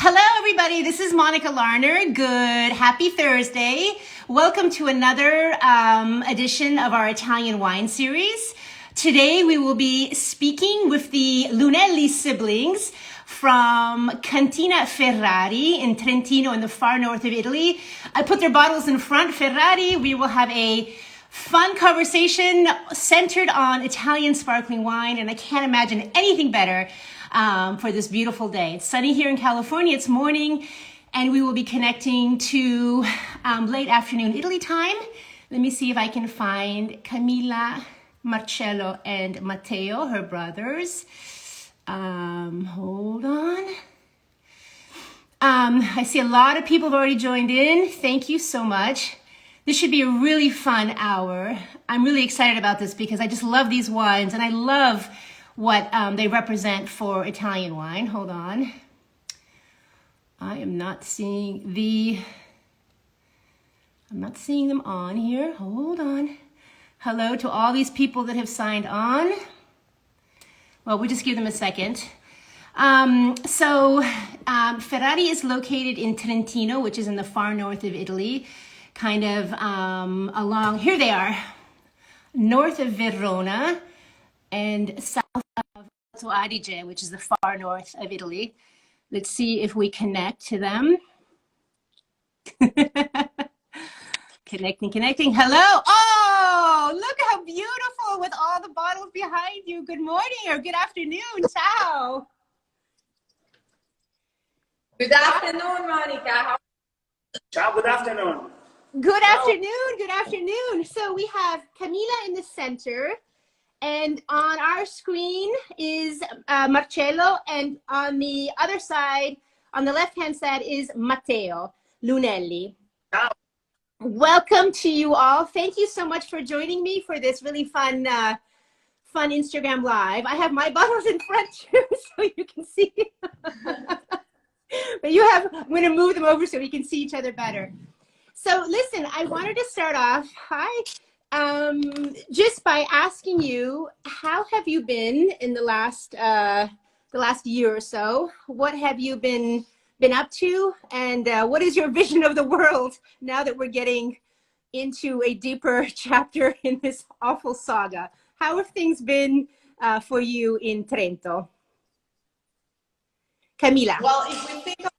Hello, everybody. This is Monica Larner. Good, happy Thursday. Welcome to another edition of our Italian wine series. Today, we will be speaking with the Lunelli siblings from Cantina Ferrari in Trentino in the far north of Italy. I put their bottles in front. Ferrari, we will have a fun conversation centered on Italian sparkling wine, and I can't imagine anything better for this beautiful day. It's sunny here in California. It's morning, and we will be connecting to late afternoon Italy time. Let me see if I can find Camilla, Marcello, and Matteo, her brothers. Hold on. I see a lot of people have already joined in. Thank you so much. This should be a really fun hour. I'm really excited about this because I just love these wines, and I love what they represent for Italian wine. Hold on. I am not seeing them on here. Hold on. Hello to all these people that have signed on. Well, we'll just give them a second. Ferrari is located in Trentino, which is in the far north of Italy, kind of along, here they are, north of Verona and south of Alto Adige, which is the far north of Italy. Let's see if we connect to them. Connecting. Hello. Oh, look how beautiful with all the bottles behind you. Good morning or good afternoon. Ciao. Good afternoon, Monica. Ciao, good afternoon. Good afternoon. So we have Camilla in the center, and on our screen is Marcello, and on the other side, on the left-hand side, is Matteo Lunelli. Ciao. Welcome to you all. Thank you so much for joining me for this really fun Instagram Live. I have my bottles in front too, so you can see. But I'm going to move them over so we can see each other better. So listen, I wanted to start off, just by asking you, how have you been in the last year or so? What have you been up to, and what is your vision of the world now that we're getting into a deeper chapter in this awful saga? How have things been for you in Trento? Camilla. Well, if we think of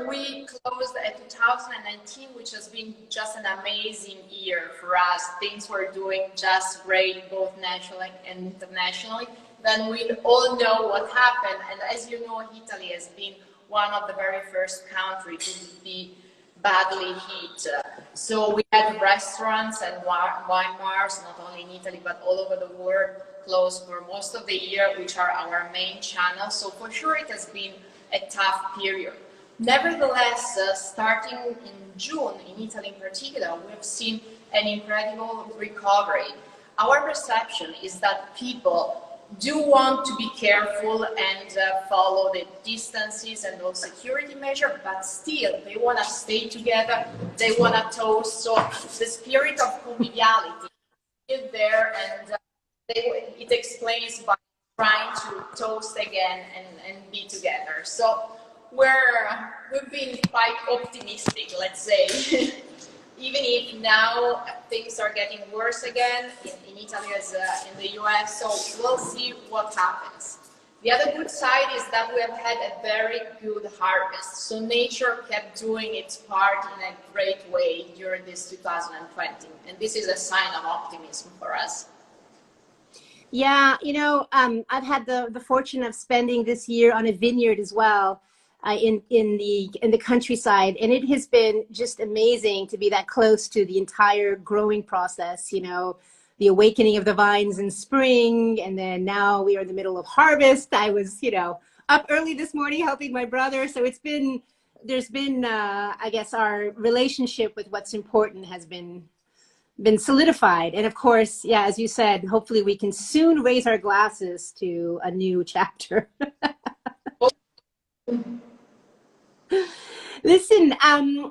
we closed at 2019, which has been just an amazing year for us. Things were doing just great, both nationally and internationally. Then we all know what happened. And as you know, Italy has been one of the very first countries to be badly hit. So we had restaurants and wine bars, not only in Italy, but all over the world, closed for most of the year, which are our main channels. So for sure, it has been a tough period. Nevertheless, starting in June, in Italy in particular, we have seen an incredible recovery. Our perception is that people do want to be careful and follow the distances and those security measures, but still they want to stay together, they want to toast. So the spirit of conviviality is there, and it explains by trying to toast again and be together. So we've been quite optimistic, let's say, even if now things are getting worse again in Italy as in the US. So we'll see what happens. The other good side is that we have had a very good harvest. So nature kept doing its part in a great way during this 2020, and this is a sign of optimism for us. Yeah, I've had the fortune of spending this year on a vineyard as well. In the countryside, and it has been just amazing to be that close to the entire growing process. The awakening of the vines in spring, and then now we are in the middle of harvest. I was up early this morning helping my brother, so there's been I guess our relationship with what's important has been solidified. And of course, yeah, as you said, hopefully we can soon raise our glasses to a new chapter. Listen,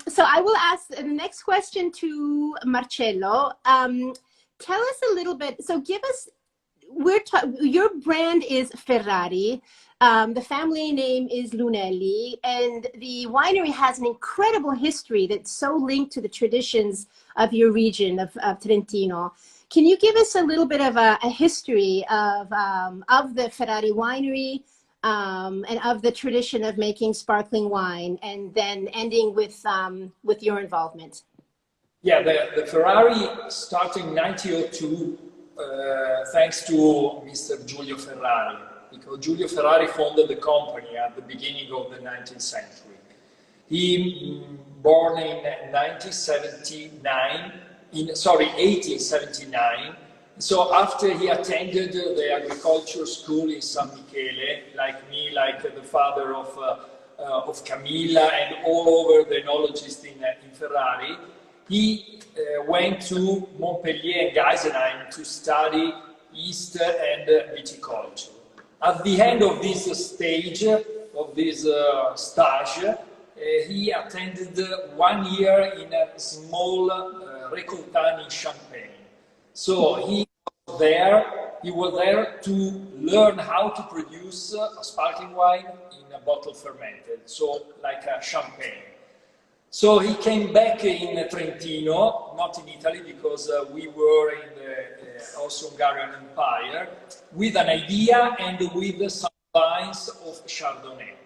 so I will ask the next question to Marcello. Tell us a little bit, so give us, you're brand is Ferrari. The family name is Lunelli, and the winery has an incredible history that's so linked to the traditions of your region of Trentino. Can you give us a little bit of a history of the Ferrari winery and of the tradition of making sparkling wine, and then ending with your involvement? Yeah, the Ferrari started in 1902 thanks to Mr. Giulio Ferrari, because Giulio Ferrari founded the company at the beginning of the 19th century. He born in 1879. So after he attended the agriculture school in San Michele, like me, like the father of Camilla and all over the enologists in Ferrari, he went to Montpellier and Geisenheim to study yeast and viticulture. At the end of this stage, of this stage, he attended 1 year in a small Récoltan in Champagne. So he was there to learn how to produce a sparkling wine in a bottle fermented, so like a champagne. So he came back in Trentino, not in Italy, because we were in the Austro-Hungarian Empire, with an idea and with some vines of Chardonnay,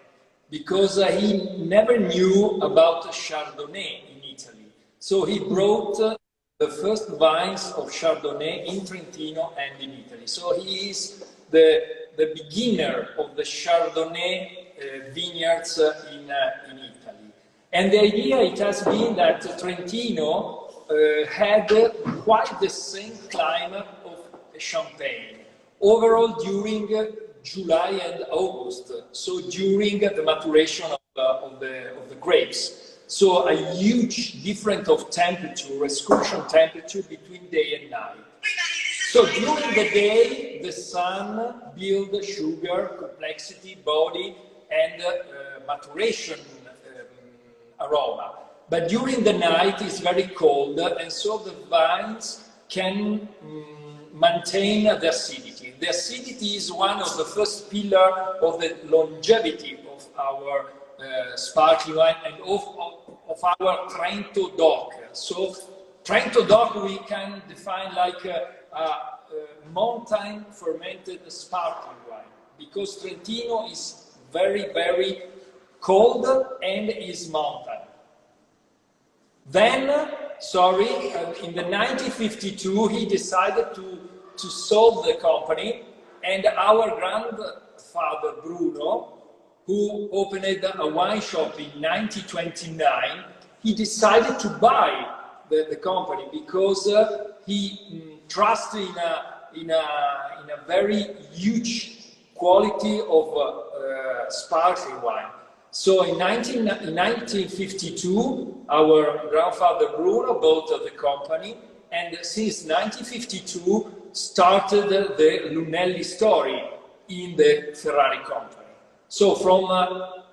because he never knew about Chardonnay in Italy. So he brought the first vines of Chardonnay in Trentino and in Italy. So he is the beginner of the Chardonnay vineyards in Italy. And the idea it has been that Trentino had quite the same climate of Champagne, overall during July and August, so during the maturation of the grapes. So a huge difference of temperature, excursion temperature between day and night. So during the day, the sun builds sugar, complexity, body, and maturation aroma. But during the night it's very cold, and so the vines can maintain the acidity. The acidity is one of the first pillars of the longevity of our sparkling wine and of our Trento DOC. So Trento DOC we can define like a mountain fermented sparkling wine, because Trentino is very, very cold and is mountain. Then, in the 1952, he decided to solve the company, and our grandfather Bruno, who opened a wine shop in 1929, he decided to buy the company because he trusted in a very huge quality of sparkling wine. So in 1952, our grandfather Bruno bought the company, and since 1952 started the Lunelli story in the Ferrari company. So from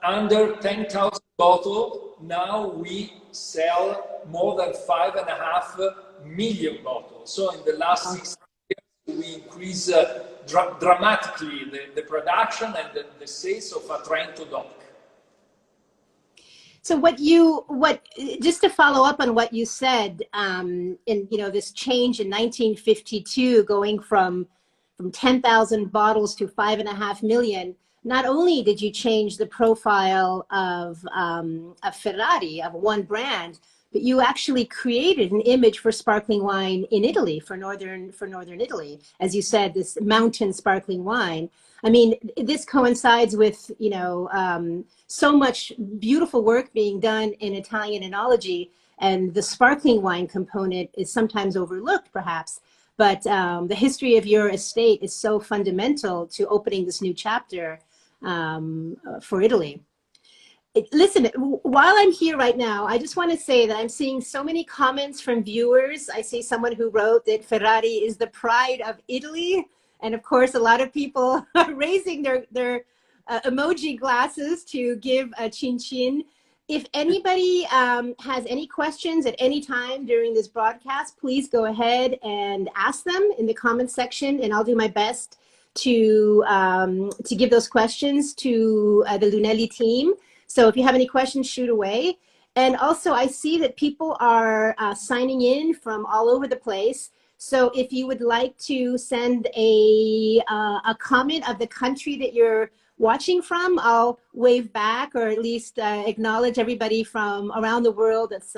under 10,000 bottles, now we sell more than 5.5 million bottles. So in the last 6 years, we increased dramatically the production and the sales of a Trento DOC. So just to follow up on what you said, in this change in 1952, going from 10,000 bottles to 5.5 million, not only did you change the profile of Ferrari, of one brand, but you actually created an image for sparkling wine in Italy, for northern Italy, as you said, this mountain sparkling wine. I mean, this coincides with, so much beautiful work being done in Italian enology, and the sparkling wine component is sometimes overlooked, perhaps. But the history of your estate is so fundamental to opening this new chapter for Italy. Listen, while I'm here right now, I just want to say that I'm seeing so many comments from viewers. I see someone who wrote that Ferrari is the pride of Italy. And of course, a lot of people are raising their emoji glasses to give a chin chin. If anybody has any questions at any time during this broadcast, please go ahead and ask them in the comments section, and I'll do my best to give those questions to the Lunelli team. So if you have any questions, shoot away. And also, I see that people are signing in from all over the place. So if you would like to send a comment of the country that you're watching from, I'll wave back, or at least acknowledge everybody from around the world that's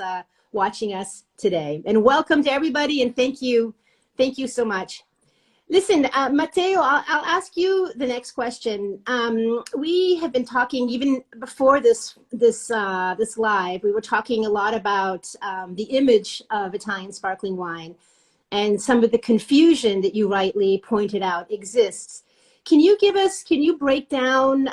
watching us today. And welcome to everybody, and thank you so much. Listen, Matteo, I'll ask you the next question. We have been talking even before this live. We were talking a lot about the image of Italian sparkling wine, and some of the confusion that you rightly pointed out exists. Can you break down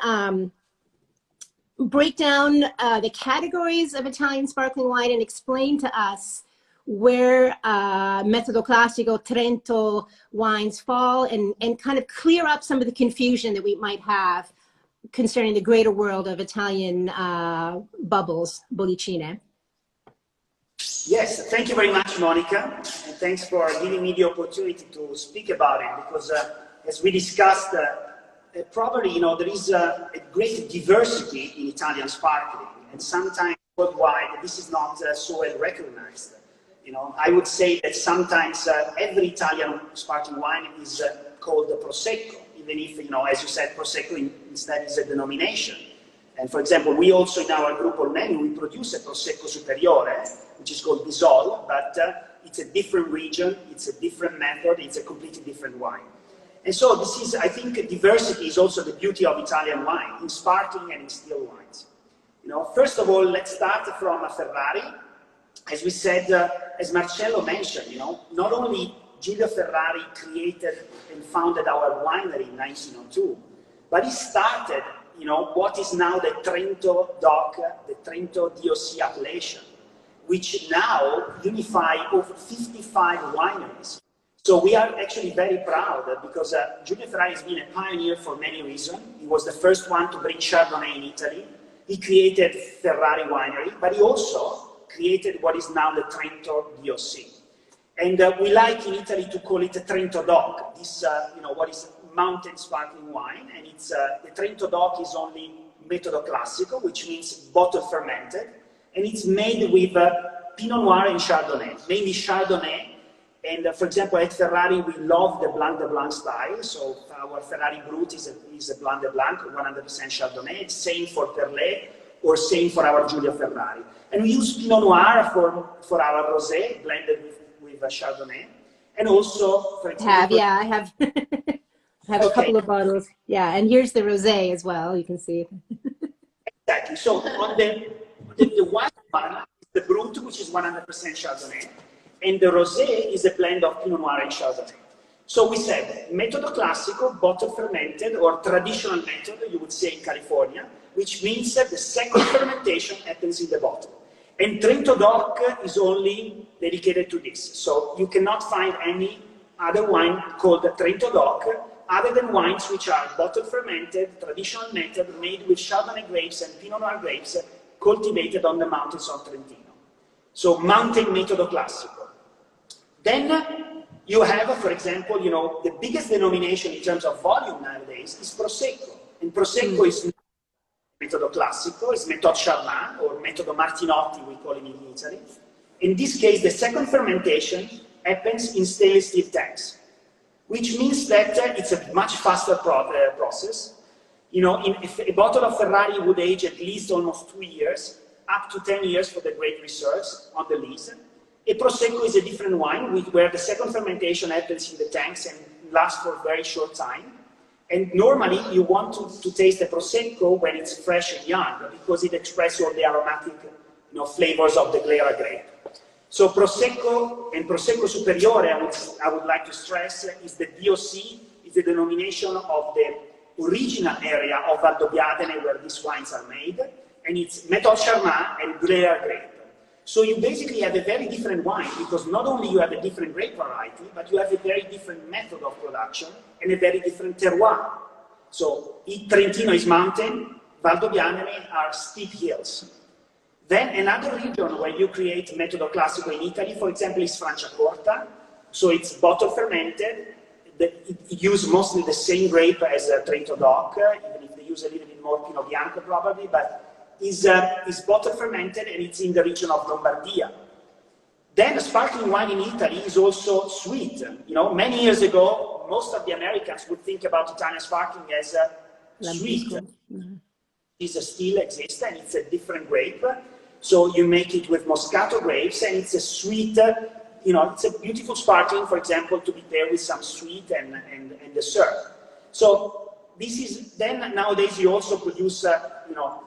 the categories of Italian sparkling wine and explain to us where Metodo Classico, Trento wines fall, and kind of clear up some of the confusion that we might have concerning the greater world of Italian bubbles, bollicine? Yes, thank you very much, Monica, and thanks for giving me the opportunity to speak about it, because as we discussed, probably, there is a great diversity in Italian sparkling, and sometimes worldwide this is not so well recognized. I would say that sometimes every Italian sparkling wine is called Prosecco, even if, as you said, Prosecco instead is a denomination. And for example, we also in our group Lunelli, we produce a Prosecco Superiore, which is called Bisol, but it's a different region, it's a different method, it's a completely different wine. And so this is, I think, diversity is also the beauty of Italian wine, in sparkling and in still wines. First of all, let's start from Ferrari. As we said, as Marcello mentioned, not only Giulio Ferrari created and founded our winery in 1902, but he started, what is now the Trento DOC, the Trento DOC appellation, which now unify over 55 wineries. So we are actually very proud because Giulio Ferrari has been a pioneer for many reasons. He was the first one to bring Chardonnay in Italy. He created Ferrari winery, but he also created what is now the Trento DOC. And we like in Italy to call it the Trento DOC, this, what is mountain sparkling wine. And it's the Trento DOC is only Metodo Classico, which means bottle fermented. And it's made with Pinot Noir and Chardonnay, mainly Chardonnay. And for example, at Ferrari, we love the Blanc de Blanc style. So our Ferrari Brut is a Blanc de Blanc, 100% Chardonnay. Same for Perlet, or same for our Giulio Ferrari. And we use Pinot Noir for our rosé, blended with Chardonnay. And also, for example... I have a couple of bottles. Yeah, and here's the rosé as well, you can see. Exactly. So on the white one, the Brut, which is 100% Chardonnay, and the rosé is a blend of Pinot Noir and Chardonnay. So we said, Metodo Classico, bottle fermented, or traditional method, you would say in California, which means that the second fermentation happens in the bottle. And Trento DOC is only dedicated to this. So you cannot find any other wine called Trento DOC, other than wines which are bottle fermented, traditional method, made with Chardonnay grapes and Pinot Noir grapes, cultivated on the mountains of Trentino. So mountain Metodo Classico. Then you have, for example, the biggest denomination in terms of volume nowadays is Prosecco. And Prosecco is Metodo Classico, is Methode Charmat, or Metodo Martinotti, we call it in Italy. In this case, the second fermentation happens in stainless steel tanks, which means that it's a much faster process. If a bottle of Ferrari would age at least almost 2 years, up to 10 years for the great reserves on the lees. A Prosecco is a different wine where the second fermentation happens in the tanks and lasts for a very short time. And normally you want to taste the Prosecco when it's fresh and young, because it expresses all the aromatic flavors of the Glera grape. So Prosecco and Prosecco Superiore, I would like to stress, is the DOC, is the denomination of the original area of Valdobbiadene where these wines are made, and it's Methode Charmat and Glera grape. So you basically have a very different wine, because not only you have a different grape variety, but you have a very different method of production and a very different terroir. So Trentino is mountain, Valdobbiadene are steep hills. Then another region where you create Metodo Classico in Italy, for example, is Franciacorta. So it's bottle fermented, it uses mostly the same grape as Trento DOC, even if they use a little bit more Pinot Bianco probably, but is bottle fermented and it's in the region of Lombardia. Then sparkling wine in Italy is also sweet. You know, many years ago, most of the Americans would think about Italian sparkling as sweet. It still exists and it's a different grape. So you make it with Moscato grapes and it's a sweet, you know, it's a beautiful sparkling, for example, to be paired with some sweet and dessert. So this is, then nowadays you also produce, you know,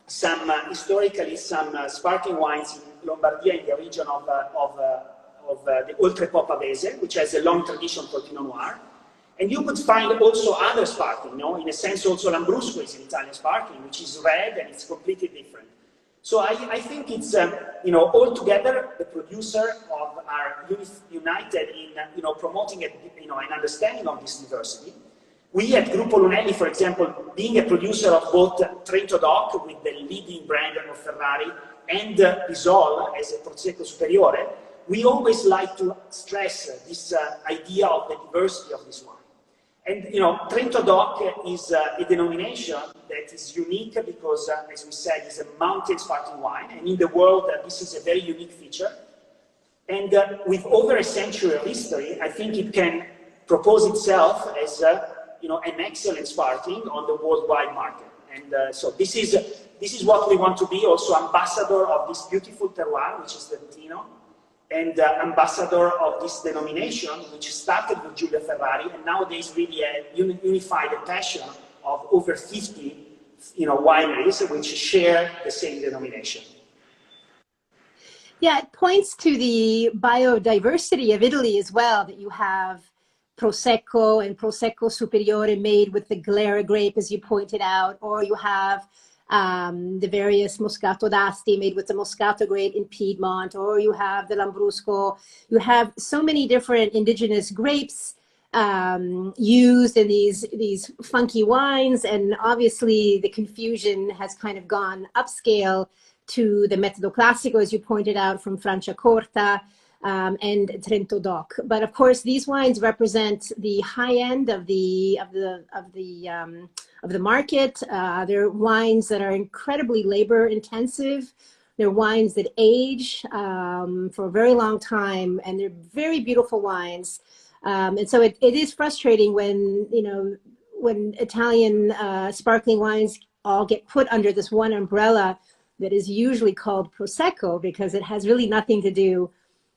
some, historically, some sparkling wines in Lombardia in the region of the Oltrepò Pavese, which has a long tradition for Pinot Noir. And you could find also other sparkling, you know, in a sense also Lambrusco is an Italian sparkling, which is red and it's completely different. So I think it's, you know, all together the producer are united in, you know, promoting you know, an understanding of this diversity. We at Gruppo Lunelli, for example, being a producer of both Trento DOC with the leading brand of Ferrari and Isol as a Prosecco Superiore, we always like to stress this idea of the diversity of this wine. And, you know, Trento DOC is a denomination that is unique because, as we said, it's a mountain sparkling wine. And in the world, this is a very unique feature. And with over a century of history, I think it can propose itself as, you know, an excellent sparkling on the worldwide market. And so this is what we want to be, also ambassador of this beautiful terroir, which is the Trentino, and ambassador of this denomination, which started with Giulio Ferrari, and nowadays really unified a passion of over 50, you know, wineries which share the same denomination. Yeah, it points to the biodiversity of Italy as well, that you have Prosecco and Prosecco Superiore made with the Glera grape, as you pointed out, or you have the various Moscato d'Asti made with the Moscato grape in Piedmont, or you have the Lambrusco. You have so many different indigenous grapes used in these funky wines, and obviously the confusion has kind of gone upscale to the Metodo Classico, as you pointed out, from Franciacorta and Trento DOC. But of course, these wines represent the high end of the market. They're wines that are incredibly labor intensive. They're wines that age for a very long time, and they're very beautiful wines. And so it is frustrating when, you know, when Italian sparkling wines all get put under this one umbrella that is usually called Prosecco, because it has really nothing to do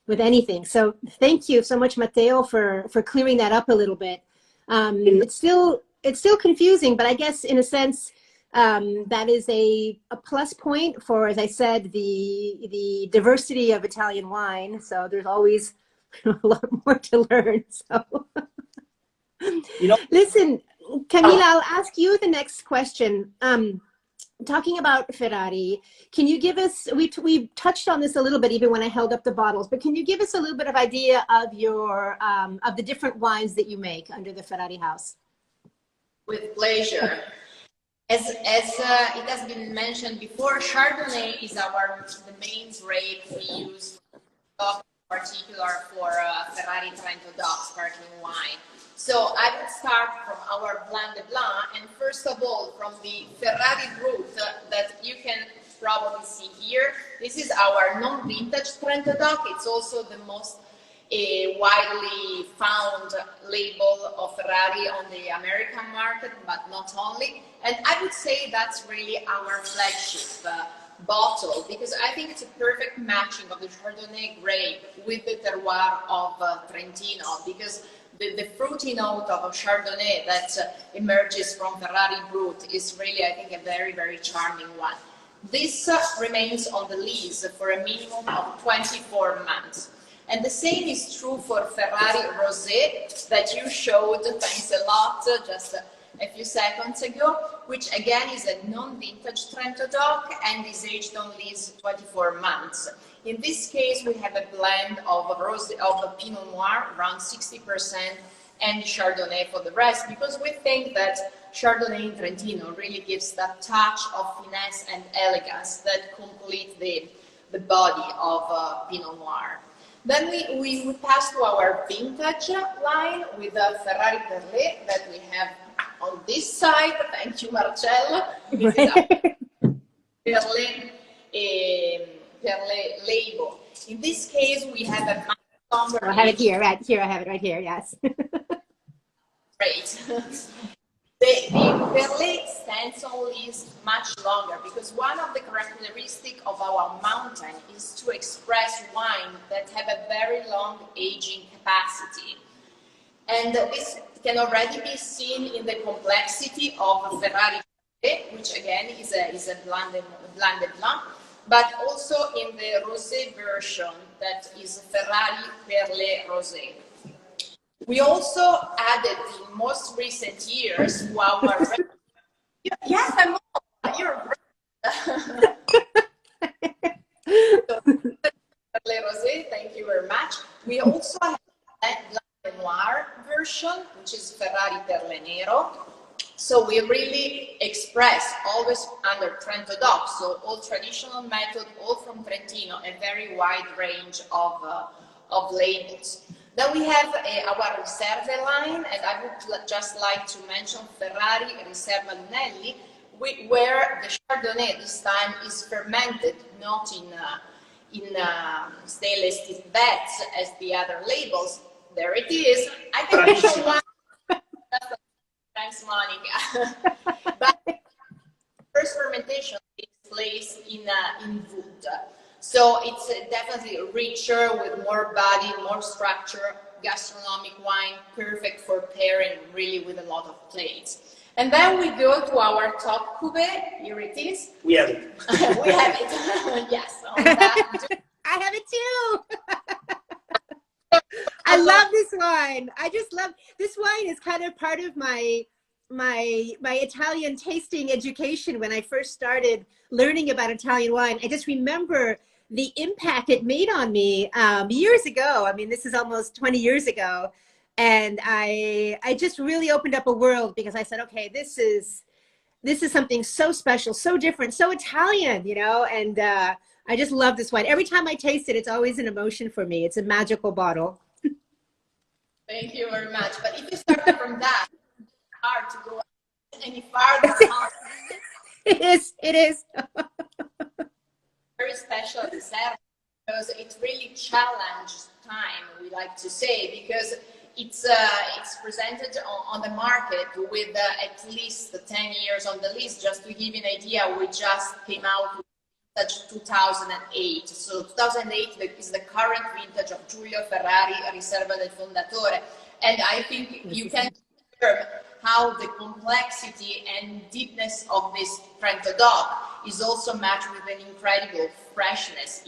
with anything. So thank you so much, Matteo, for clearing that up a little bit. It's still confusing, but I guess in a sense that is a plus point for, as I said, the diversity of Italian wine. So there's always a lot more to learn. So you know, listen, Camilla, I'll ask you the next question. Talking about Ferrari, can you give us, we touched on this a little bit even when I held up the bottles, but can you give us a little bit of idea of your, of the different wines that you make under the Ferrari house? With pleasure. As it has been mentioned before, Chardonnay is the main grape we use, in particular for Ferrari Trento DOC sparkling wine. So I would start from our Blanc de Blanc, and first of all, from the Ferrari Brut that you can probably see here. This is our non-vintage Trento DOC. It's also the most widely found label of Ferrari on the American market, but not only. And I would say that's really our flagship bottle, because I think it's a perfect matching of the Chardonnay grape with the terroir of Trentino, because the fruity note of a Chardonnay that emerges from Ferrari Brut is really, I think, a very, very charming one. This remains on the lease for a minimum of 24 months. And the same is true for Ferrari Rosé that you showed, thanks a lot, just a few seconds ago, which again is a non-vintage Trento DOC and is aged on lease 24 months. In this case, we have a blend of Pinot Noir, around 60%, and Chardonnay for the rest, because we think that Chardonnay in Trentino really gives that touch of finesse and elegance that complete the body of Pinot Noir. Then we pass to our vintage line with the Ferrari Perlet that we have on this side. Thank you, Marcello. This is our Perlet, Perlet label. In this case, we have a much longer. I have it here, right here. I have it right here. Yes. Great. The Perlet stands on leaves much longer because one of the characteristics of our mountain is to express wine that have a very long aging capacity. And this can already be seen in the complexity of Ferrari Trento, which again is a blended blanc, but also in the rosé version that is Ferrari Perlet Rosé. We also added in most recent years to our yes, I'm on. You're right. Perlet Rosé, thank you very much. We also have a Noir version, which is Ferrari Perlet Nero. So we really express always under Trento DOC, so all traditional method, all from Trentino, a very wide range of labels. Then we have our Riserve line, and I would just like to mention Ferrari Riserva Lunelli, where the Chardonnay this time is fermented, not in stainless steel vats as the other labels. There it is. I can mention one. Thanks, Monica. But first fermentation takes place in wood. So it's definitely richer with more body, more structure, gastronomic wine, perfect for pairing really with a lot of plates. And then we go to our top cuvée. Here it is. We have it. We have it. Yes. On that. I have it too. I love this wine. I just love this wine. Is kind of part of my Italian tasting education when I first started learning about Italian wine. I just remember the impact it made on me years ago. I mean, this is almost 20 years ago. And I just really opened up a world because I said, okay, this is something so special, so different, so Italian, you know, and I just love this wine. Every time I taste it, it's always an emotion for me. It's a magical bottle. Thank you very much. But if you start from that, it's hard to go any farther. It is. Very special dessert because it really challenged time, we like to say, because it's presented on the market with at least 10 years on the list. Just to give you an idea, we just came out with vintage 2008. So 2008 is the current vintage of Giulio Ferrari Riserva del Fondatore. And I think you can observe how the complexity and deepness of this Trento DOC is also matched with an incredible freshness.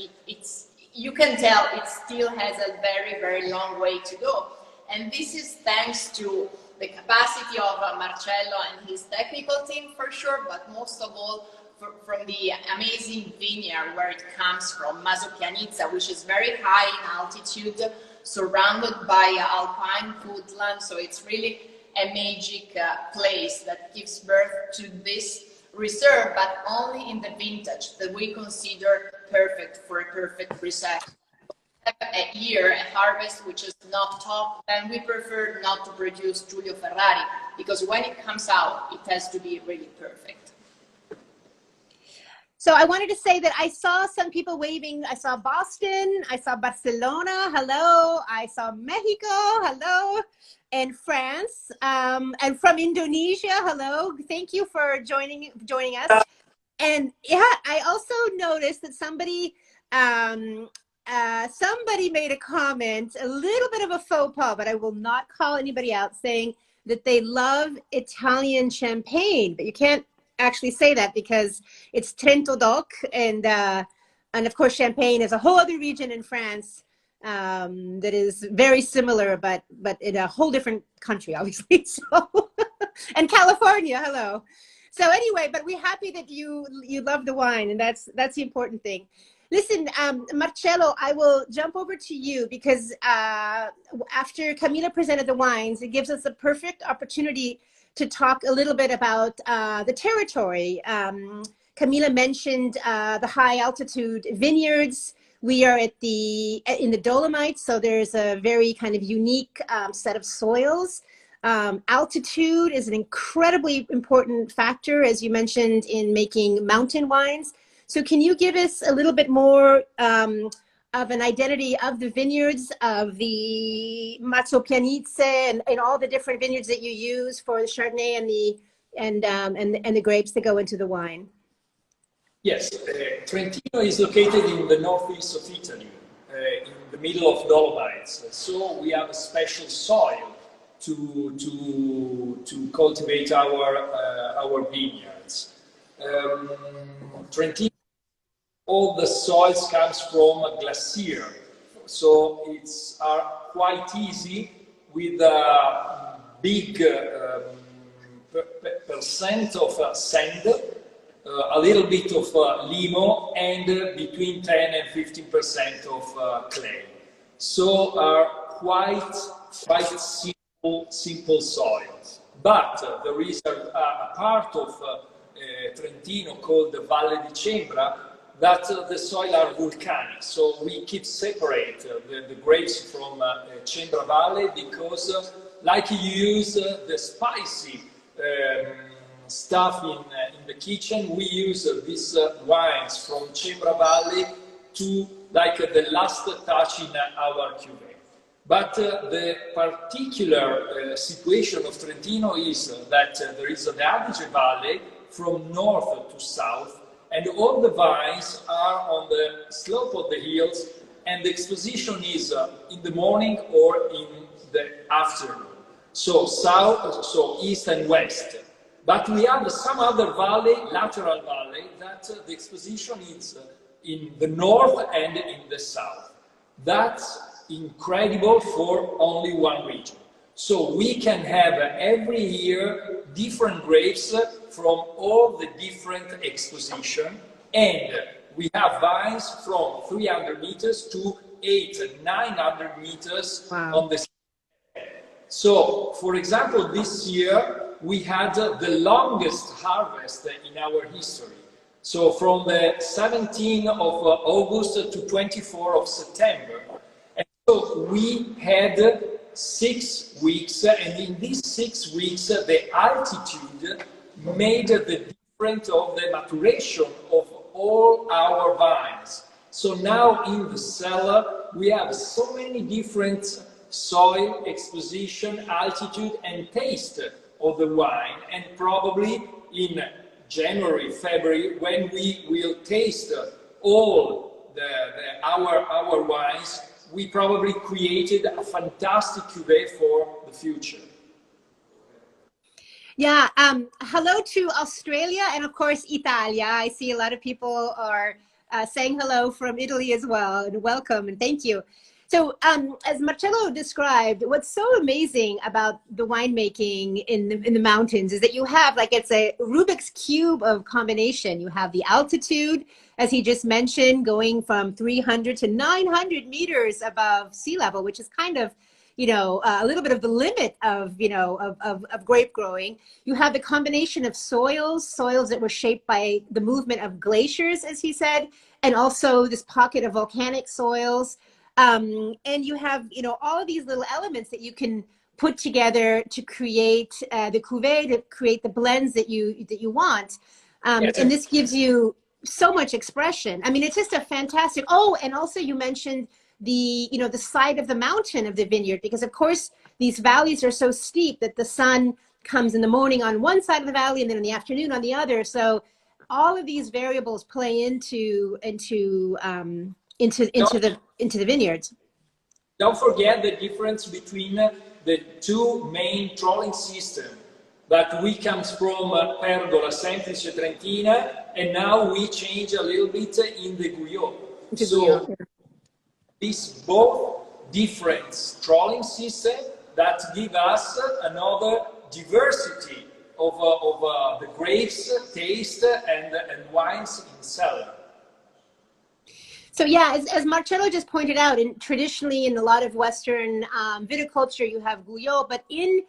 You can tell it still has a very, very long way to go. And this is thanks to the capacity of Marcello and his technical team for sure, but most of all from the amazing vineyard where it comes from, Masochianizza, which is very high in altitude, surrounded by alpine woodland. So it's really a magic place that gives birth to this reserve, but only in the vintage that we consider perfect for a perfect reserve. A year, a harvest which is not top, and we prefer not to produce Giulio Ferrari because when it comes out, it has to be really perfect. So I wanted to say that I saw some people waving. I saw Boston, I saw Barcelona, hello. I saw Mexico, hello. And France, and from Indonesia, hello. Thank you for joining us. And yeah, I also noticed that somebody made a comment, a little bit of a faux pas, but I will not call anybody out, saying that they love Italian champagne, but you can't actually say that because it's Trento DOC, and of course Champagne is a whole other region in France that is very similar, but in a whole different country, obviously. So, and California, hello. So anyway, but we're happy that you love the wine, and that's the important thing. Listen, Marcello, I will jump over to you because after Camilla presented the wines, it gives us a perfect opportunity to talk a little bit about the territory. Camilla mentioned the high altitude vineyards. We are in the Dolomites, so there's a very kind of unique set of soils. Altitude is an incredibly important factor, as you mentioned, in making mountain wines. So can you give us a little bit more of an identity of the vineyards, of the Mazzopianice, and all the different vineyards that you use for the Chardonnay and the grapes that go into the wine? Yes, Trentino is located in the northeast of Italy, in the middle of Dolomites. So we have a special soil to cultivate our vineyards. Trentino, all the soils comes from a glacier, so it's quite easy with a big percent of sand, a little bit of limo, and between 10 and 15% of clay. So are quite simple soils. But there is a part of Trentino called the Valle di Cembra that the soil are volcanic. So we keep separate the grapes from Cembra Valley because like you use the spicy stuff in the kitchen, we use these wines from Cembra Valley to like the last touch in our cuvée. But the particular situation of Trentino is that there is the Adige Valley from north to south, and all the vines are on the slope of the hills, and the exposition is in the morning or in the afternoon. So south, so east and west. But we have some other valley, lateral valley, that the exposition is in the north and in the south. That's incredible for only one region. So we can have every year different grapes from all the different exposition, and we have vines from 300 meters to 900 meters. Wow. On the. So, for example, this year we had the longest harvest in our history. So from the 17th of August to 24th of September. And so we had 6 weeks, and in these 6 weeks, the altitude made the difference of the maturation of all our vines. So now in the cellar, we have so many different soil, exposition, altitude, and taste of the wine. And probably in January, February, when we will taste all our wines, we probably created a fantastic cuvée for the future. Yeah, hello to Australia and of course Italia. I see a lot of people are saying hello from Italy as well, and welcome and thank you. So as Marcello described, what's so amazing about the winemaking in the mountains is that you have, like, it's a Rubik's Cube of combination. You have the altitude, as he just mentioned, going from 300 to 900 meters above sea level, which is kind of, you know, a little bit of the limit of, you know, of grape growing. You have the combination of soils that were shaped by the movement of glaciers, as he said, and also this pocket of volcanic soils. And you have, you know, all of these little elements that you can put together to create the cuvée, to create the blends that you want. Yes. And this gives you so much expression. I mean, it's just a fantastic. Oh, and also you mentioned the, you know, the side of the mountain of the vineyard, because of course these valleys are so steep that the sun comes in the morning on one side of the valley and then in the afternoon on the other. So all of these variables play into the vineyards. Don't forget the difference between the two main trolling systems. That we comes from Pergola Semplice Trentina, and now we change a little bit in the Guyot. So these both different trolling systems that give us another diversity of the grapes, taste, and wines in cellar. So yeah, as Marcello just pointed out, traditionally in a lot of Western viticulture, you have Guyot, but in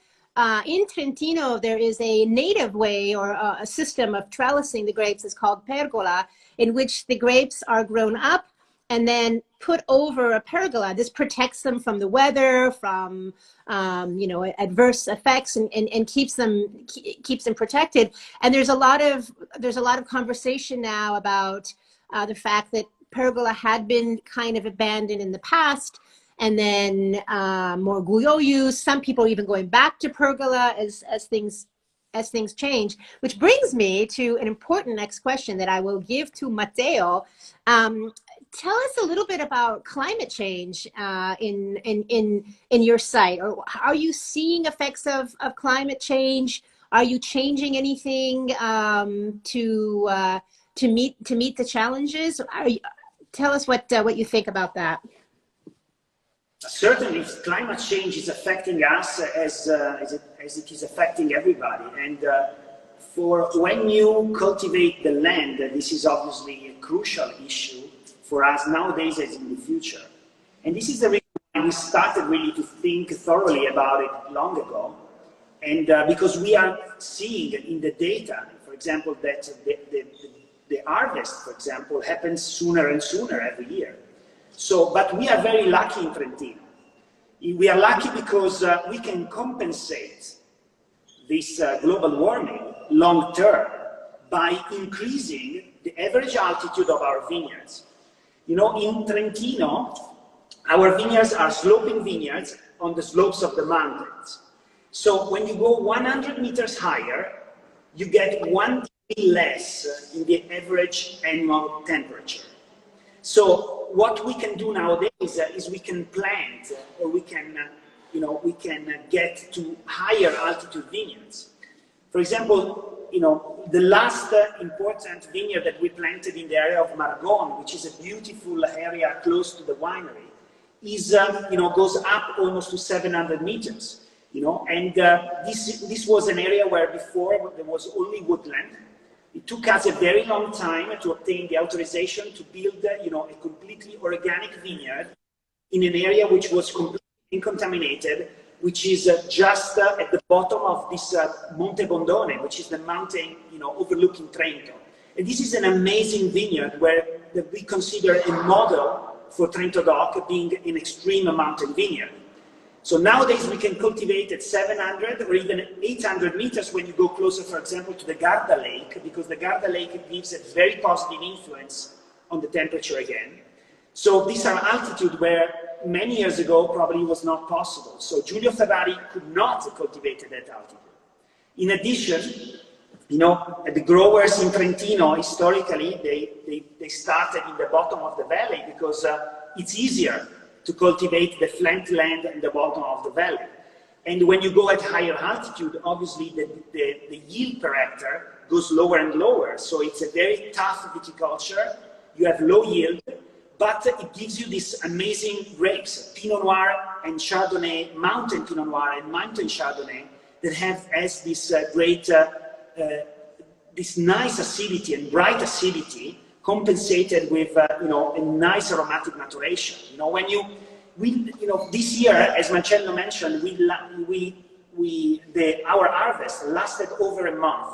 Trentino, there is a native way or a system of trellising the grapes. It's called pergola, in which the grapes are grown up and then put over a pergola. This protects them from the weather, from adverse effects, and keeps them protected. And there's a lot of conversation now about the fact that pergola had been kind of abandoned in the past, and then more guyot use. Some people are even going back to pergola as things change, which brings me to an important next question that I will give to Matteo. Tell us a little bit about climate change in your site. Or are you seeing effects of climate change? Are you changing anything to meet the challenges? Tell us what you think about that. Certainly, climate change is affecting us as it is affecting everybody. And for when you cultivate the land, this is obviously a crucial issue for us nowadays as in the future. And this is the reason why we started really to think thoroughly about it long ago. And because we are seeing in the data, for example, that the harvest, for example, happens sooner and sooner every year. So, but we are very lucky in Trentino. We are lucky because we can compensate this global warming long term by increasing the average altitude of our vineyards. You know, in Trentino, our vineyards are sloping vineyards on the slopes of the mountains. So when you go 100 meters higher, you get 1 degree less in the average annual temperature. So what we can do nowadays is we can plant, or we can get to higher altitude vineyards. For example, the last important vineyard that we planted in the area of Margon, which is a beautiful area close to the winery, is goes up almost to 700 meters. And this was an area where before there was only woodland. It took us a very long time to obtain the authorization to build, a completely organic vineyard in an area which was completely uncontaminated, which is just at the bottom of this Monte Bondone, which is the mountain, overlooking Trento. And this is an amazing vineyard where we consider a model for Trento DOC being an extreme mountain vineyard. So nowadays we can cultivate at 700 or even 800 meters when you go closer, for example, to the Garda Lake, because the Garda Lake gives a very positive influence on the temperature again. So these are altitudes where many years ago probably was not possible. So Giulio Ferrari could not cultivate at that altitude. In addition, the growers in Trentino, historically, they started in the bottom of the valley because it's easier to cultivate the flat land in the bottom of the valley. And when you go at higher altitude, obviously the yield per hectare goes lower and lower. So it's a very tough viticulture. You have low yield, but it gives you these amazing grapes, Pinot Noir and Chardonnay, mountain Pinot Noir and mountain Chardonnay, that has this great, this nice acidity and bright acidity, compensated with a nice aromatic maturation. This year, as Marcello mentioned, our harvest lasted over a month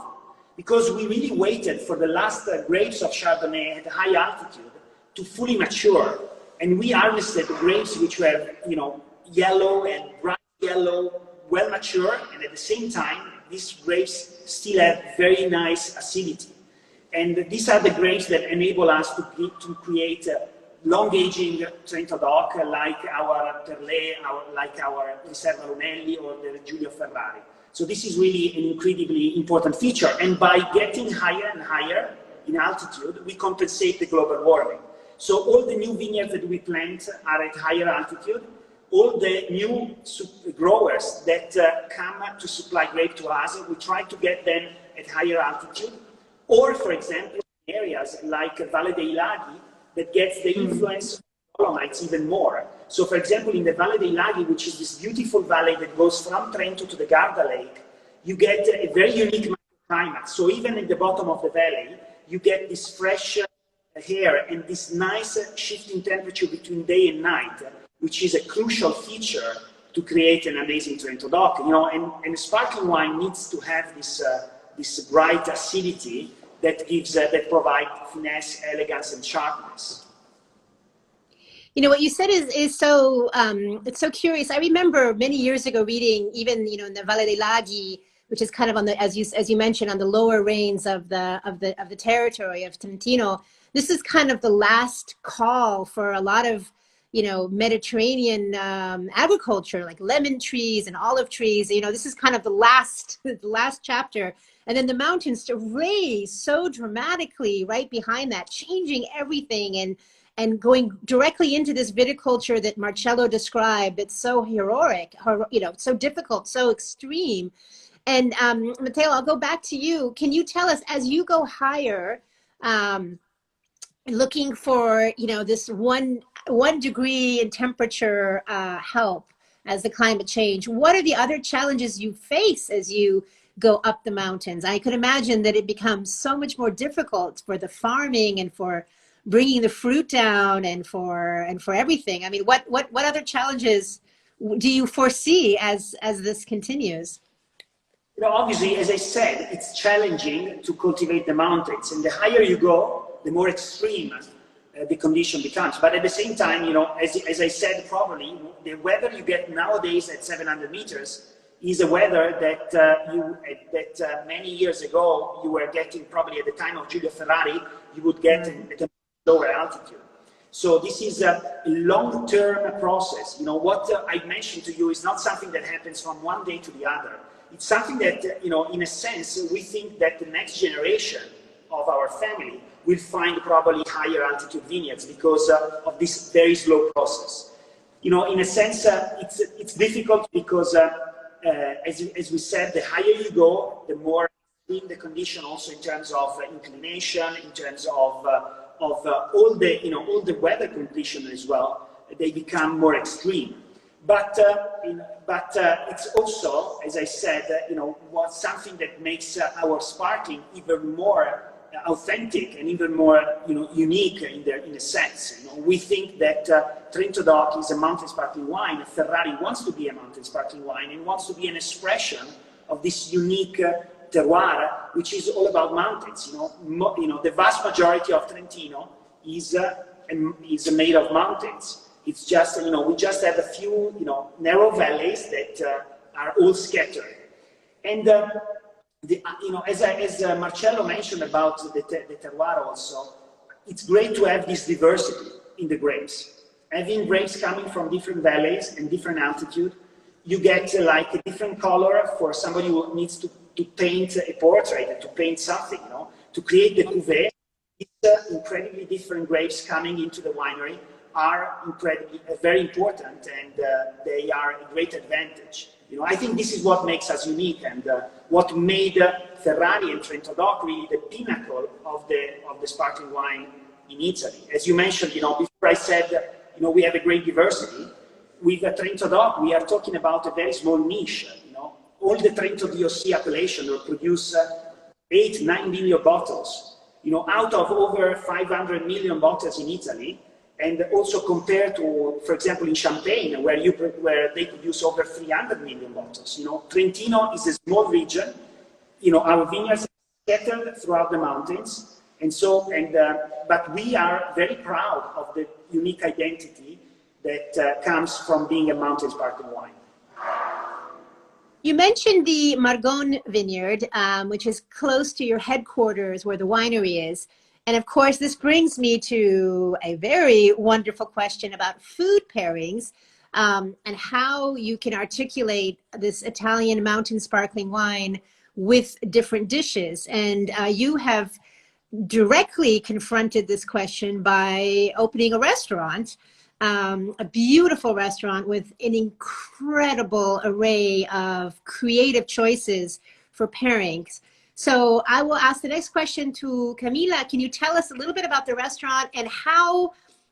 because we really waited for the last grapes of Chardonnay at high altitude to fully mature, and we harvested grapes which were yellow and bright yellow, well mature, and at the same time these grapes still have very nice acidity. And these are the grapes that enable us to create long-aging Trento DOC like our Perlé, like our Riserva Lunelli or the Giulio Ferrari. So this is really an incredibly important feature. And by getting higher and higher in altitude, we compensate the global warming. So all the new vineyards that we plant are at higher altitude. All the new growers that come to supply grape to us, we try to get them at higher altitude. Or, for example, areas like Valle dei Laghi that gets the influence of Dolomites even more. So, for example, in the Valle dei Laghi, which is this beautiful valley that goes from Trento to the Garda Lake, you get a very unique climate. So even in the bottom of the valley, you get this fresh air and this nice shifting temperature between day and night, which is a crucial feature to create an amazing Trento DOC. And a sparkling wine needs to have this bright acidity that provides finesse, elegance, and sharpness. You know, what you said is so it's so curious. I remember many years ago reading, even, you know, in the Valle dei Laghi, which is kind of on the, as you mentioned, on the lower range of the territory of Trentino. This is kind of the last call for a lot of, you know, Mediterranean agriculture, like lemon trees and olive trees. You know, this is kind of the last chapter. And then the mountains raise so dramatically right behind that, changing everything and going directly into this viticulture that Marcello described. It's so heroic, you know, so difficult, so extreme. And Matteo, I'll go back to you. Can you tell us, as you go higher, looking for, you know, this one degree in temperature help as the climate change, what are the other challenges you face as you go up the mountains? I could imagine that it becomes so much more difficult for the farming and for bringing the fruit down and for everything. I mean, what other challenges do you foresee as this continues? You know, obviously, as I said, it's challenging to cultivate the mountains, and the higher you go, the more extreme the condition becomes. But at the same time, you know, as I said, probably the weather you get nowadays at 700 meters is a weather that many years ago you were getting, probably at the time of Giulio Ferrari, you would get at a lower altitude. So this is a long-term process. You know, what I mentioned to you is not something that happens from one day to the other. It's something that, you know, in a sense, we think that the next generation of our family will find probably higher altitude vineyards because of this very slow process. You know, in a sense, it's difficult because, as we said, the higher you go, the more in the condition, also in terms of inclination, in terms of all the, you know, all the weather conditions as well, they become more extreme. But it's also, as I said, you know, what's something that makes our sparkling even more authentic and even more, you know, unique in a sense. You know, we think that Trento DOC is a mountain sparkling wine. Ferrari wants to be a mountain sparkling wine and wants to be an expression of this unique terroir, which is all about mountains. You know, the vast majority of Trentino is made of mountains. It's just, you know, we just have a few, you know, narrow valleys that are all scattered. And, you know, as Marcello mentioned about the terroir also, it's great to have this diversity in the grapes. Having grapes coming from different valleys and different altitude, you get like a different color for somebody who needs to paint a portrait, to paint something, you know, to create the cuvée. These incredibly different grapes coming into the winery are incredibly very important, and they are a great advantage. You know, I think this is what makes us unique, and what made Ferrari and Trento DOC really the pinnacle of the sparkling wine in Italy. As you mentioned, you know, before I said, you know, we have a great diversity. With Trento DOC, we are talking about a very small niche. You know, all the Trento DOC appellation will produce 8-9 million bottles. You know, out of over 500 million bottles in Italy. And also compared to, for example, in Champagne, where they produce over 300 million bottles. You know, Trentino is a small region. You know, our vineyards are scattered throughout the mountains, and so but we are very proud of the unique identity that comes from being a mountain sparkling wine. You mentioned the Margon vineyard, which is close to your headquarters where the winery is. And of course, this brings me to a very wonderful question about food pairings and how you can articulate this Italian mountain sparkling wine with different dishes. And you have directly confronted this question by opening a restaurant, a beautiful restaurant with an incredible array of creative choices for pairings. So I will ask the next question to Camilla. Can you tell us a little bit about the restaurant and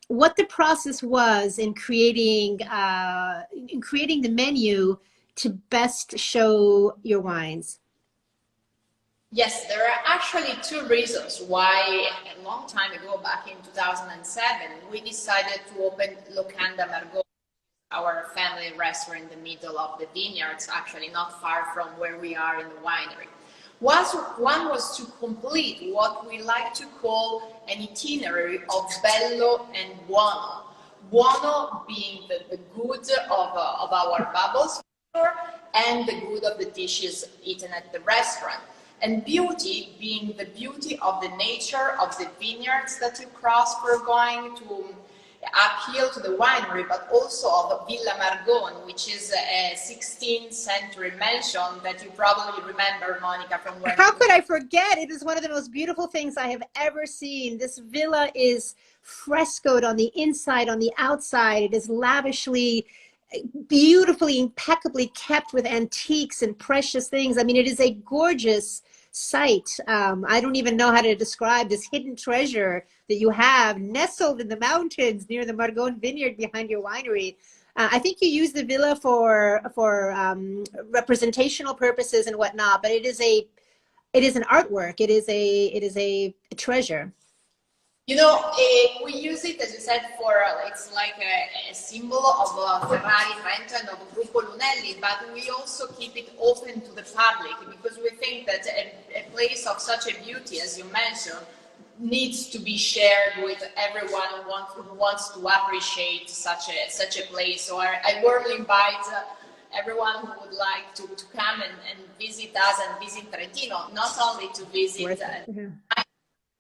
what the process was in creating the menu to best show your wines? Yes, there are actually two reasons why a long time ago, back in 2007, we decided to open Locanda Margot, our family restaurant in the middle of the vineyards, actually not far from where we are in the winery. One was to complete what we like to call an itinerary of bello and buono. Buono being the good of our bubbles and the good of the dishes eaten at the restaurant. And beauty being the beauty of the nature of the vineyards that you cross for going to uphill to the winery, but also of Villa Margone, which is a 16th century mansion that you probably remember, Monica, from when. How could I forget? It is one of the most beautiful things I have ever seen. This villa is frescoed on the inside, on the outside. It is lavishly, beautifully, impeccably kept with antiques and precious things. I mean, it is a gorgeous sight. I don't even know how to describe this hidden treasure that you have nestled in the mountains near the Margone vineyard behind your winery. I think you use the villa for representational purposes and whatnot, but it is an artwork. It is a treasure. You know, we use it, as you said, for it's like a symbol of Ferrari Trento and of Gruppo Lunelli, but we also keep it open to the public because we think that a place of such a beauty, as you mentioned, needs to be shared with everyone who wants to appreciate such a place. So I warmly invite everyone who would like to come and visit us and visit Trentino, not only to visit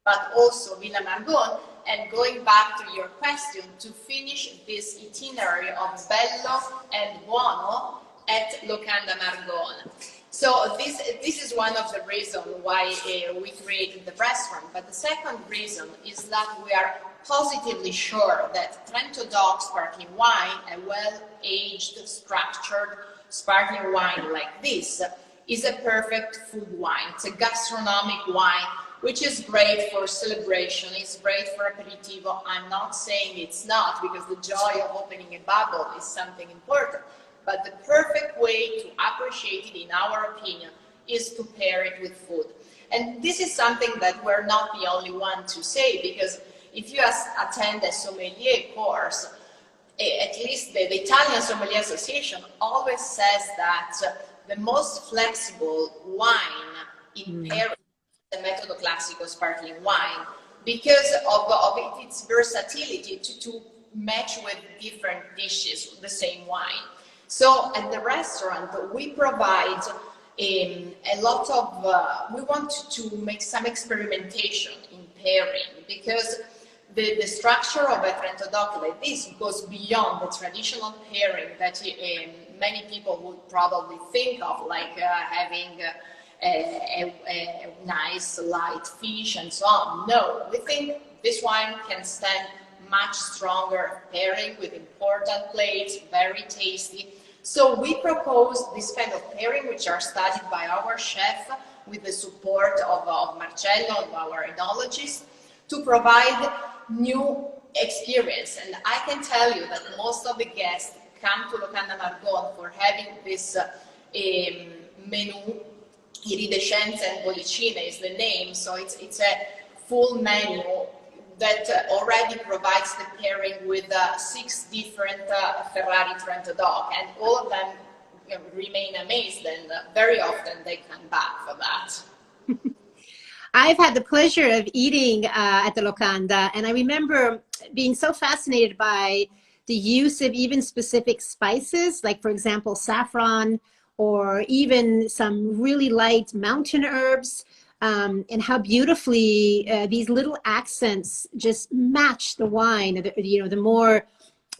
but also Villa Margone. And going back to your question, to finish this itinerary of Bello and Buono at Locanda Margone. So this is one of the reasons why we created the restaurant. But the second reason is that we are positively sure that Trento DOC sparkling wine, a well-aged, structured sparkling wine like this, is a perfect food wine. It's a gastronomic wine, which is great for celebration. It's great for aperitivo. I'm not saying it's not, because the joy of opening a bubble is something important. But the perfect way to appreciate it, in our opinion, is to pair it with food. And this is something that we're not the only one to say, because if you attend a sommelier course, at least the Italian Sommelier Association always says that the most flexible wine in pairing the Metodo Classico sparkling wine, because of its versatility to match with different dishes, the same wine. So at the restaurant, we provide a lot of, we want to make some experimentation in pairing, because the structure of a Trento DOC like this goes beyond the traditional pairing that many people would probably think of, like having a nice light fish and so on. No, we think this wine can stand much stronger pairing with important plates, very tasty. So we propose this kind of pairing, which are studied by our chef with the support of Marcello, of our enologist, to provide new experience. And I can tell you that most of the guests come to Locanda Margone for having this menu. Iridescenze and Bollicine is the name, so it's a full menu that already provides the pairing with 6 different Ferrari Trento DOC, and all of them remain amazed, and very often they come back for that. I've had the pleasure of eating at the Locanda, and I remember being so fascinated by the use of even specific spices, like, for example, saffron, or even some really light mountain herbs, and how beautifully these little accents just match the wine. The more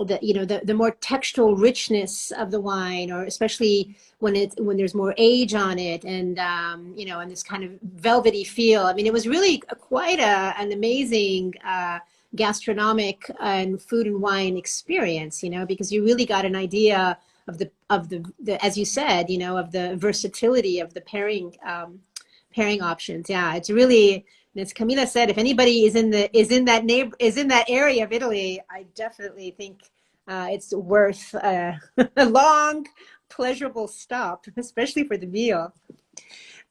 textural richness of the wine, or especially when there's more age on it, and and this kind of velvety feel. I mean, it was really quite an amazing gastronomic and food and wine experience, because you really got an idea of the as you said, of the versatility of the pairing options. Yeah, it's really, as Camilla said, if anybody is in that area of Italy, I definitely think it's worth a long, pleasurable stop, especially for the meal.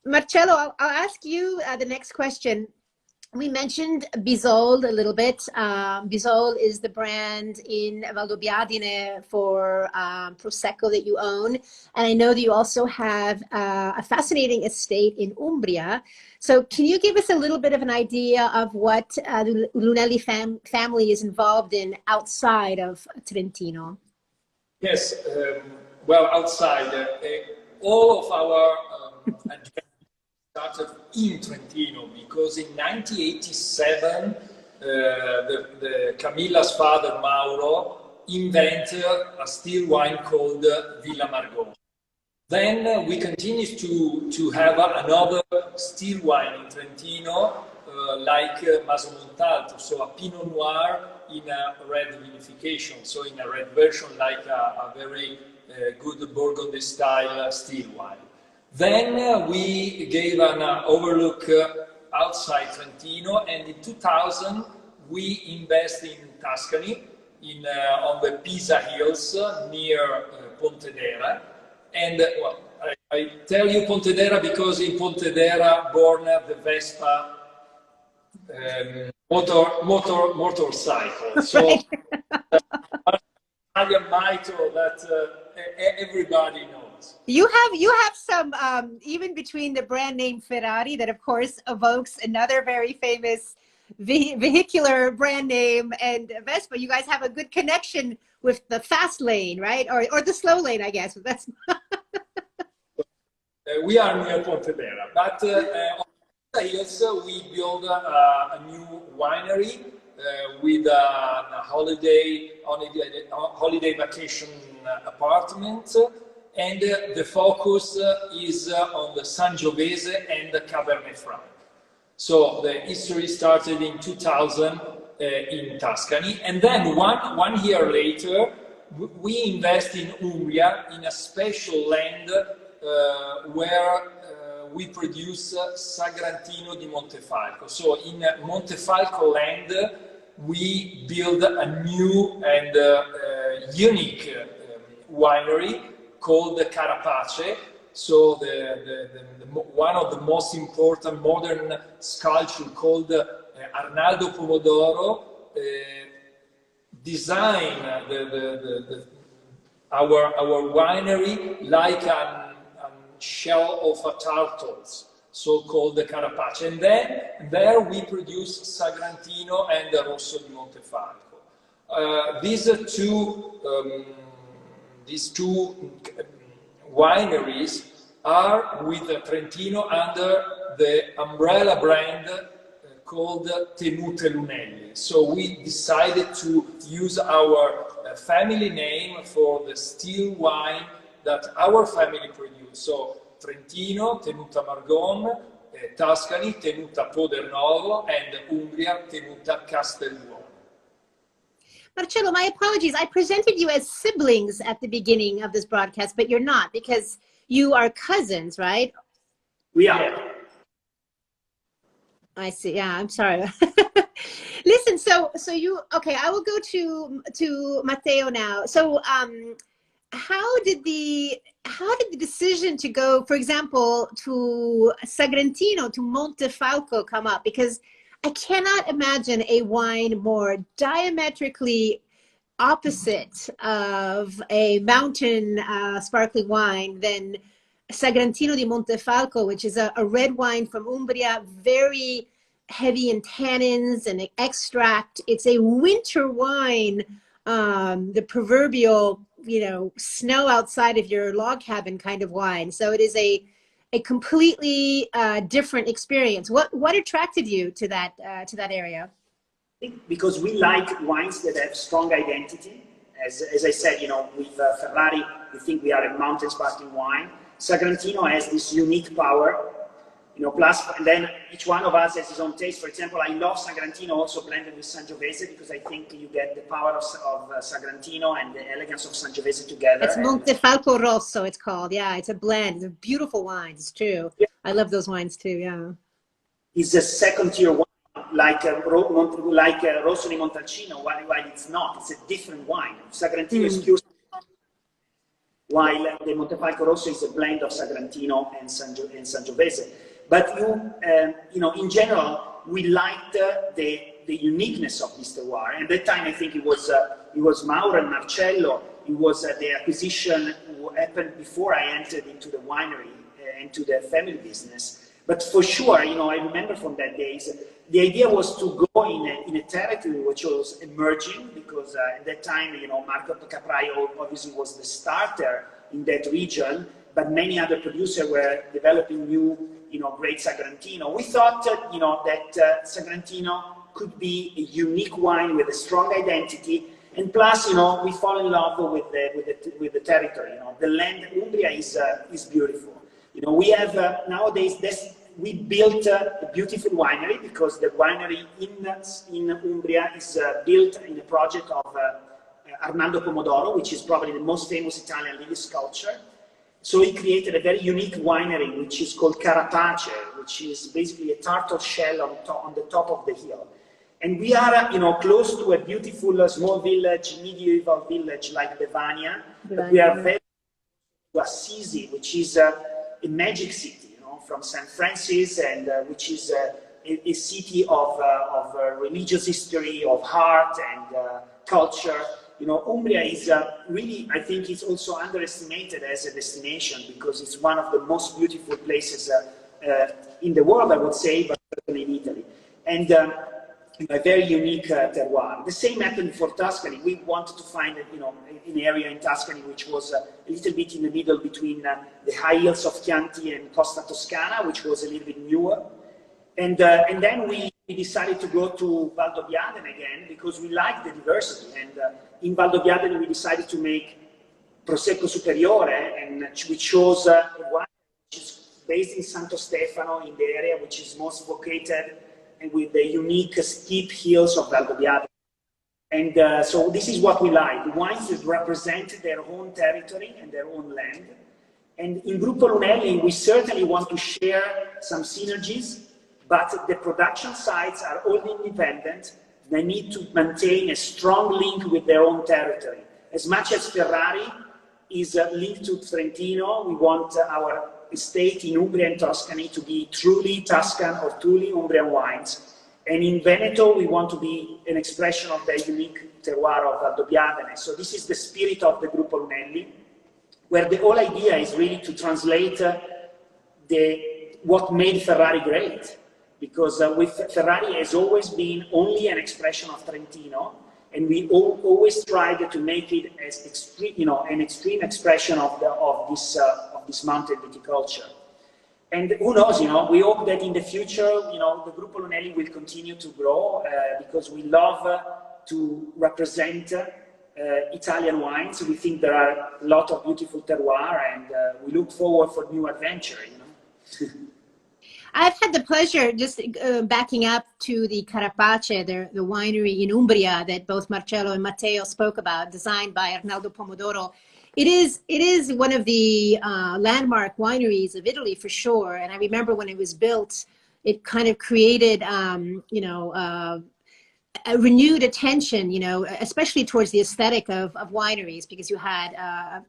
Marcello, I'll ask you the next question. we mentioned Bisol a little bit. Bisol is the brand in Valdobbiadene for Prosecco that you own. And I know that you also have a fascinating estate in Umbria. So can you give us a little bit of an idea of what the Lunelli family is involved in outside of Trentino? Yes, well, outside, all of our started in Trentino, because in 1987 the Camilla's father Mauro invented a still wine called Villa Margaux. Then we continued to have another still wine in Trentino, like Maso Montalto, so a Pinot Noir in a red vinification, so in a red version, like a very good Burgundy style still wine. Then we gave an overlook outside Trentino, and in 2000 we invested in Tuscany, on the Pisa Hills near Pontedera. And well, I tell you Pontedera because in Pontedera born the Vespa motorcycle. So Italian mito that everybody knows. You have some even between the brand name Ferrari, that of course evokes another very famous vehicular brand name, and Vespa. You guys have a good connection with the fast lane, right? Or the slow lane, I guess. That's we are near Pontedera, but on the hills we build a new winery with a holiday vacation apartment, and the focus is on the Sangiovese and the Cabernet Franc. So the history started in 2000 in Tuscany, and then one year later we invest in Umbria, in a special land where we produce Sagrantino di Montefalco. So in Montefalco land we build a new and unique winery called Carapace. So one of the most important modern sculpture called Arnaldo Pomodoro designed our winery like a shell of a turtle, so-called the Carapace. And then there we produce Sagrantino and Rosso di Montefalco. These two wineries are with Trentino under the umbrella brand called Tenute Lunelli. So we decided to use our family name for the still wine that our family produced. So Trentino, Tenuta Margon, Tuscany, Tenuta Podernovo, and Umbria, Tenuta Castelnuovo. Marcello, my apologies. I presented you as siblings at the beginning of this broadcast, but you're not, because you are cousins, right? We are. I see. Yeah, I'm sorry. Listen, so you, okay, I will go to Matteo now. So how did the decision to go, for example, to Sagrantino, to Montefalco come up? Because I cannot imagine a wine more diametrically opposite of a mountain sparkling wine than Sagrantino di Montefalco, which is a red wine from Umbria, very heavy in tannins and extract. It's a winter wine, the proverbial, snow outside of your log cabin kind of wine. So it is a completely different experience. What attracted you to that area? I think because we like wines that have strong identity. As I said, with Ferrari, we think we are a mountain sparkling wine. Sagrantino has this unique power, plus, and then each one of us has his own taste. For example, I love Sagrantino also blended with Sangiovese, because I think you get the power of Sagrantino and the elegance of Sangiovese together. It's Montefalco Rosso, it's called. Yeah, it's a blend. It's a beautiful wine. It's true. Yeah. I love those wines too, yeah. It's a second-tier wine, like Rosso di Montalcino, while it's not. It's a different wine. Sagrantino is pure, while the Montefalco Rosso is a blend of Sagrantino and Sangiovese. But in general, we liked the uniqueness of this terroir. And at that time, I think it was Mauro and Marcello. It was the acquisition who happened before I entered into the winery, into the family business. But for sure, you know, I remember from that days, the idea was to go in a territory which was emerging, because at that time, you know, Marco Capraio obviously was the starter in that region, but many other producers were developing new, you know, great Sagrantino. We thought, you know, that Sagrantino could be a unique wine with a strong identity, and plus, you know, we fall in love with the territory. You know, the land Umbria is beautiful. You know, we have nowadays we built a beautiful winery, because the winery in Umbria is built in a project of Arnaldo Pomodoro, which is probably the most famous Italian lily sculptor. So he created a very unique winery, which is called Carapace, which is basically a turtle shell on the top of the hill. And we are, you know, close to a beautiful small village, medieval village like Bevania. But we are very close to Assisi, which is a magic city, you know, from St. Francis, and which is a city of religious history, of art and culture. You know, Umbria is really, I think it's also underestimated as a destination, because it's one of the most beautiful places in the world, I would say, but certainly in Italy. And a very unique terroir. The same happened for Tuscany. We wanted to find, you know, an area in Tuscany which was a little bit in the middle between the high hills of Chianti and Costa Toscana, which was a little bit newer. And then we decided to go to Valdobbiadene again, because we liked the diversity. And in Valdobbiadene, we decided to make Prosecco Superiore, and we chose a wine which is based in Santo Stefano, in the area which is most located and with the unique steep hills of Valdobbiadene. And so this is what we like. The wines that represent their own territory and their own land. And in Gruppo Lunelli, we certainly want to share some synergies, but the production sites are all independent. They need to maintain a strong link with their own territory. As much as Ferrari is linked to Trentino, we want our estate in Umbria and Tuscany to be truly Tuscan or truly Umbrian wines. And in Veneto, we want to be an expression of the unique terroir of Valdobbiadene. So this is the spirit of the Gruppo Lunelli, where the whole idea is really to translate what made Ferrari great. Because with Ferrari has always been only an expression of Trentino, and we always tried to make it as extreme, you know, an extreme expression of this mountain viticulture. And who knows, you know, we hope that in the future, you know, the Gruppo Lunelli will continue to grow, because we love to represent Italian wines. We think there are a lot of beautiful terroir, and we look forward for new adventure, you know. I've had the pleasure, just backing up to the Carapace, the winery in Umbria that both Marcello and Matteo spoke about, designed by Arnaldo Pomodoro. It is one of the landmark wineries of Italy for sure. And I remember when it was built, it kind of created, you know, a renewed attention, you know, especially towards the aesthetic of wineries, because you had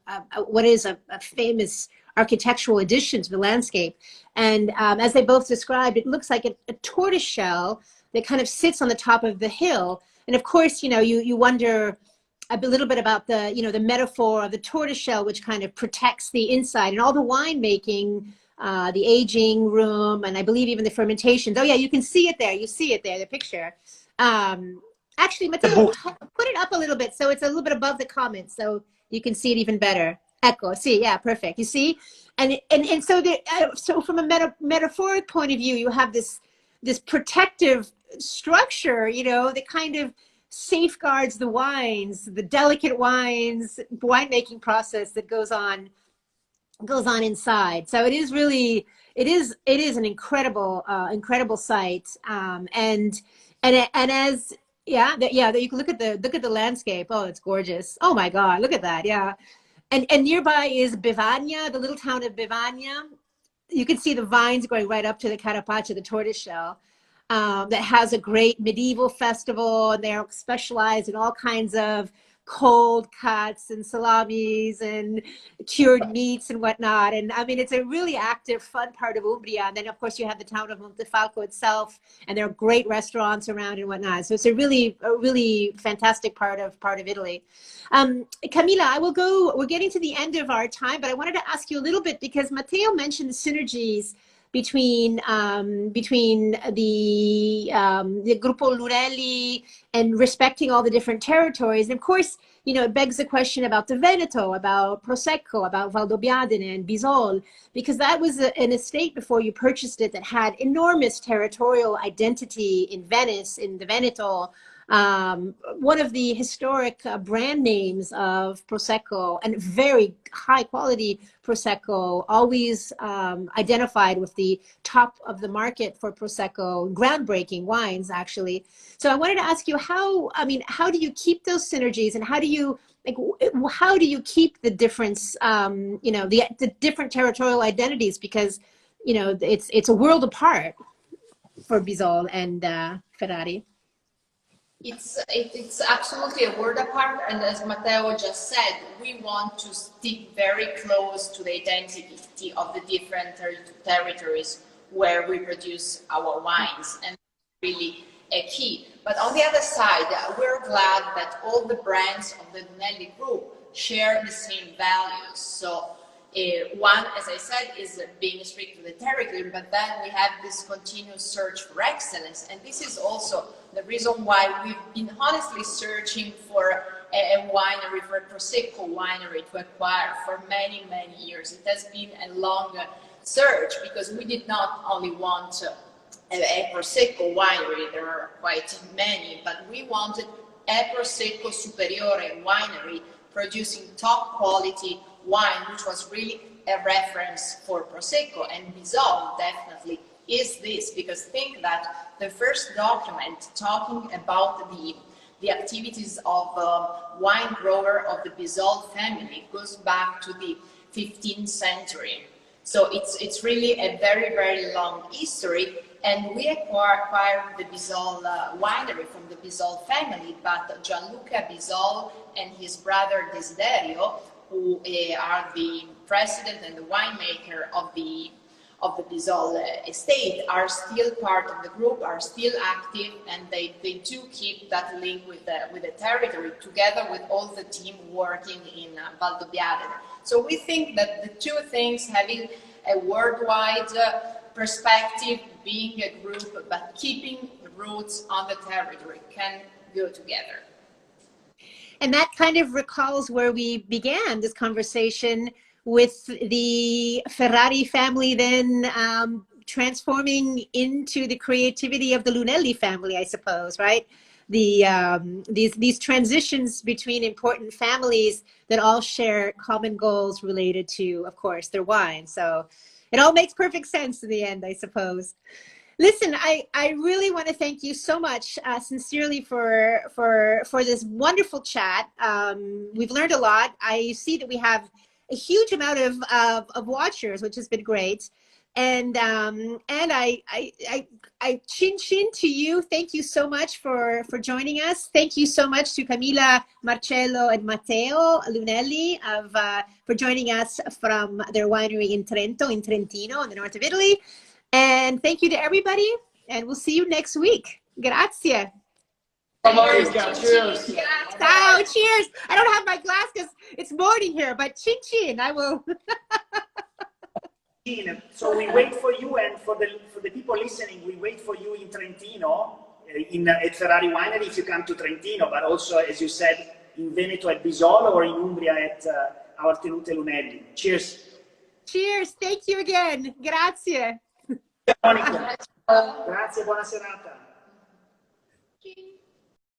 what is a famous architectural addition to the landscape. And as they both described, it looks like a tortoise shell that kind of sits on the top of the hill. And of course, you know, you wonder a little bit about the, you know, the metaphor of the tortoise shell, which kind of protects the inside, and all the winemaking, the aging room, and I believe even the fermentations. Oh yeah, you can see it there. You see it there, the picture. Actually, Matteo, put it up a little bit so it's a little bit above the comments, so you can see it even better. Echo, see, yeah, perfect. You see, and so so from a metaphoric point of view, you have this protective structure, you know, that kind of safeguards the wines, the delicate wines, winemaking process that goes on inside. So it is really, it is an incredible site, and as you can look at the landscape. Oh, it's gorgeous. Oh my God, look at that. Yeah. And nearby is Bevagna, the little town of Bevagna. You can see the vines going right up to the Carapace, the tortoiseshell, that has a great medieval festival, and they're specialized in all kinds of cold cuts and salamis and cured meats and whatnot. And I mean, it's a really active, fun part of Umbria. And then, of course, you have the town of Montefalco itself, and there are great restaurants around and whatnot. So it's a really fantastic part of Italy. Camilla, I will go. We're getting to the end of our time, but I wanted to ask you a little bit because Matteo mentioned the synergies between the Gruppo Lunelli and respecting all the different territories. And of course, you know, it begs the question about the Veneto, about Prosecco, about Valdobbiadene and Bisol, because that was an estate before you purchased it that had enormous territorial identity in Venice, in the Veneto. One of the historic brand names of Prosecco, and very high quality Prosecco, always identified with the top of the market for Prosecco, groundbreaking wines actually. So I wanted to ask you how do you keep those synergies, and how do you keep the difference, you know, the different territorial identities, because, you know, it's a world apart for Bisol and Ferrari. It's absolutely a word apart, and as Matteo just said, we want to stick very close to the identity of the different territories where we produce our wines, and really a key. But on the other side, we're glad that all the brands of the Lunelli group share the same values. So one, as I said, is being strict to the territory, but then we have this continuous search for excellence. And this is also the reason why we've been honestly searching for a winery, for a Prosecco winery to acquire for many, many years. It has been a long search because we did not only want a Prosecco winery, there are quite many, but we wanted a Prosecco Superiore winery producing top quality wine, which was really a reference for Prosecco, and Bisol definitely is this, because think that the first document talking about the activities of wine grower of the Bisol family goes back to the 15th century. So it's really a very, very long history, and we acquired the Bisol winery from the Bisol family, but Gianluca Bisol and his brother Desiderio, who are the president and the winemaker of the Bisol estate, are still part of the group, are still active, and they do keep that link with the territory, together with all the team working in Valdobbiadene. So we think that the two things, having a worldwide perspective, being a group, but keeping roots on the territory, can go together. And that kind of recalls where we began this conversation, with the Ferrari family then transforming into the creativity of the Lunelli family, I suppose, right? These transitions between important families that all share common goals related to, of course, their wine. So it all makes perfect sense in the end, I suppose. Listen, I really want to thank you so much, sincerely, for this wonderful chat. We've learned a lot. I see that we have a huge amount of watchers, which has been great. And I chin to you. Thank you so much for joining us. Thank you so much to Camilla, Marcello, and Matteo Lunelli for joining us from their winery in Trento, in Trentino, in the north of Italy. And thank you to everybody, and we'll see you next week. Grazie. Cheers. Ciao, cheers. I don't have my glass because it's morning here, but chin chin, I will. So we wait for you, and for the people listening, we wait for you in Trentino, at Ferrari Winery if you come to Trentino, but also, as you said, in Veneto at Bisol, or in Umbria at our Tenute Lunelli. Cheers. Cheers. Thank you again. Grazie. Monica. Grazie, buona serata.